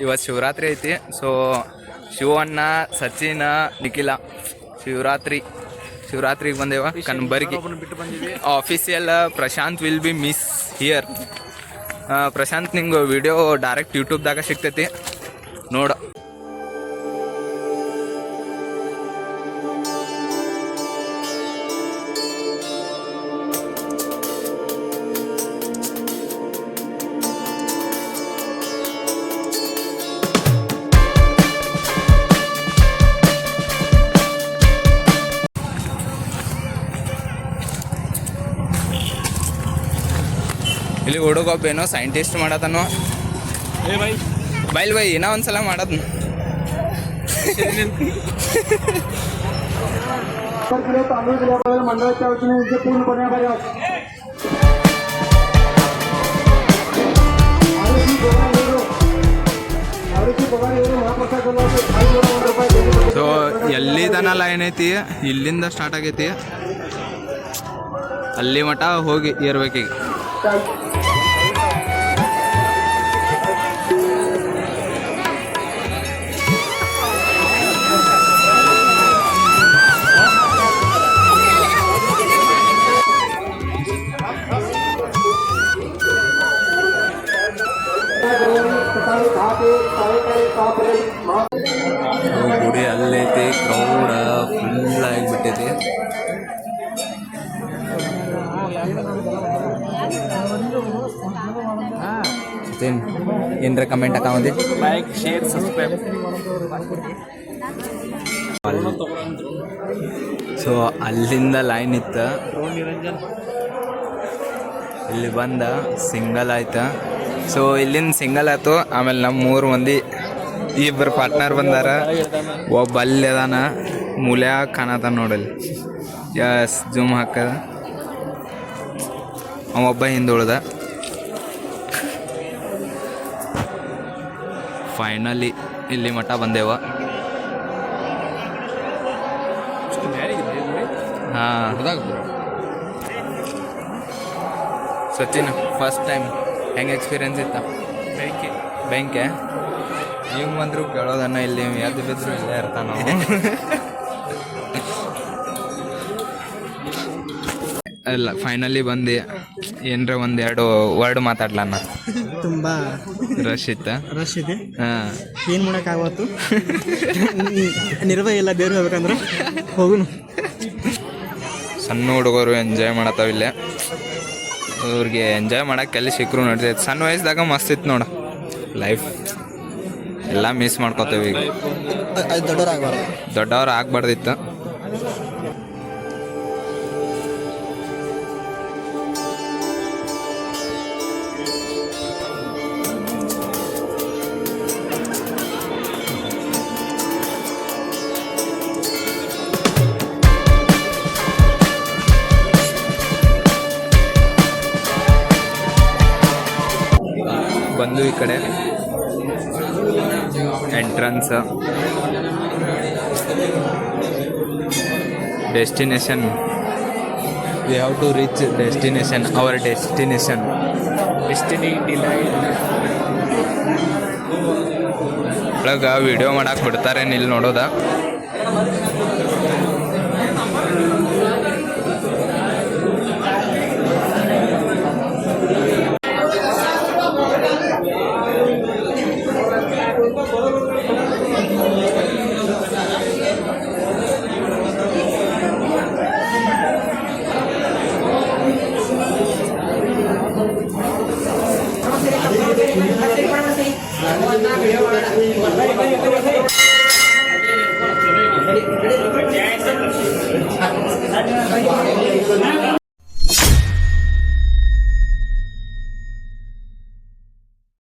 ಇವತ್ತು ಶಿವರಾತ್ರಿ ಐತಿ. ಸೊ ಶಿವಣ್ಣ, ಸಚಿನ್, ನಿಖಿಲ ಶಿವರಾತ್ರಿಗೆ ಬಂದೇವ Kanabargi official. Prashant will be miss here. Prashant ನಿಂಗೆ ವಿಡಿಯೋ ಡೈರೆಕ್ಟ್ ಯೂಟ್ಯೂಬ್ದಾಗ ಸಿಗ್ತೈತಿ ನೋಡ. ಇಲ್ಲಿ ಹುಡುಗೊಬ್ಬೇನೋ ಸೈಂಟಿಸ್ಟ್ ಮಾಡತನೋ. ಬೈಲ್ ಬೈ ಏನೋ ಒಂದ್ಸಲ ಮಾಡೋದು. ಸೊ ಎಲ್ಲಿದನ ಲೈನ್ ಐತಿ, ಇಲ್ಲಿಂದ ಸ್ಟಾರ್ಟ್ ಆಗೈತಿ, ಅಲ್ಲಿ ಮಠ ಹೋಗಿ ಏರ್ಬೇಕೀಗ. ಗುಡಿ ಅಲ್ಲೈತಿ, ಕ್ರೌಡ ಫುಲ್ ಆಗಿಬಿಟ್ಟೈತಿ. ಏನರ ಕಮೆಂಟ್ ಹಾಕೋದಿ, ಲೈಕ್ ಶೇರ್ ಸಬ್ಸ್ಕ್ರೈಬ್. ಸೊ ಅಲ್ಲಿಂದ ಲೈನ್ ಇತ್ತು, ಇಲ್ಲಿ ಬಂದ ಸಿಂಗಲ್ ಆಯ್ತು. ಸೊ ಇಲ್ಲಿಂದ ಸಿಂಗಲ್ ಆಯ್ತು. ಆಮೇಲೆ ನಮ್ಮ 3 ಮಂದಿ, ಇಬ್ಬರು ಪಾರ್ಟ್ನರ್ ಬಂದಾರ. ಒಬ್ಬ ಅಲ್ಲಿ ಅದಾನ, ಮೂಲ್ಯಾಗ ಕಾಣತಾನ ನೋಡಲ್ಲಿ. ಎಸ್ ಜೂಮ್ ಹಾಕದ, ಅವೊಬ್ಬ ಹಿಂದೆ ಉಳ್ದ. ಫೈನಲಿ ಇಲ್ಲಿ ಮಠ ಬಂದೇವ. ಹಾಂ ಸಚಿನ್, ಫಸ್ಟ್ ಟೈಮ್ ಹೆಂಗೆ ಎಕ್ಸ್ಪೀರಿಯನ್ಸ್ ಇತ್ತ? ಬ್ಯಾಂಕೆ ಹಿಂಗೆ ಬಂದರು ಕೇಳೋದನ್ನ, ಇಲ್ಲಿ ಎದ್ದು ಬಿದ್ರು ಇಲ್ಲೇ ಇರ್ತಾನ ನಾವು. ಅಲ್ಲ ಫೈನಲಿ ಬಂದು ಏನರ 1-2 ವರ್ಡ್ ಮಾತಾಡ್ಲಣ್ಣ. ತುಂಬ ರಶ್ ಇದೆ. ಹಾಂ, ಏನು ಮಾಡೋಕ್ಕಾಗತ್ತು, ನಿರ್ವಹ ಇಲ್ಲ. ಬೇರೆ ಹೋಗ್ಬೇಕಂದ್ರೆ ಹೋಗುನು. ಸಣ್ಣ ಹುಡುಗರು ಎಂಜಾಯ್ ಮಾಡತ್ತಾವ ಇಲ್ಲೇ. ಇವ್ರಿಗೆ ಎಂಜಾಯ್ ಮಾಡೋಕ್ಕೆ ಎಲ್ಲಿ ಸಿಕ್ಕರು ನಡ್ತೈತೆ. ಸಣ್ಣ ವಯಸ್ಸಿದಾಗ ಮಸ್ತ್ ಇತ್ತು ನೋಡು ಲೈಫ್. ಎಲ್ಲ ಮಿಸ್ ಮಾಡ್ಕೋತೇವೆ ಈಗ. ದೊಡ್ಡವ್ರು ಆಗ್ಬಾರ್ದಿತ್ತು. ಬಂದು ಈ ಕಡೆ entrance, destination. We have to reach destination, our destination. Destiny delight ಒಳಗೆ ವಿಡಿಯೋ ಮಾಡಕ್ಕೆ ಬಿಡ್ತಾರೆ, ಇಲ್ಲಿ ನೋಡೋದ.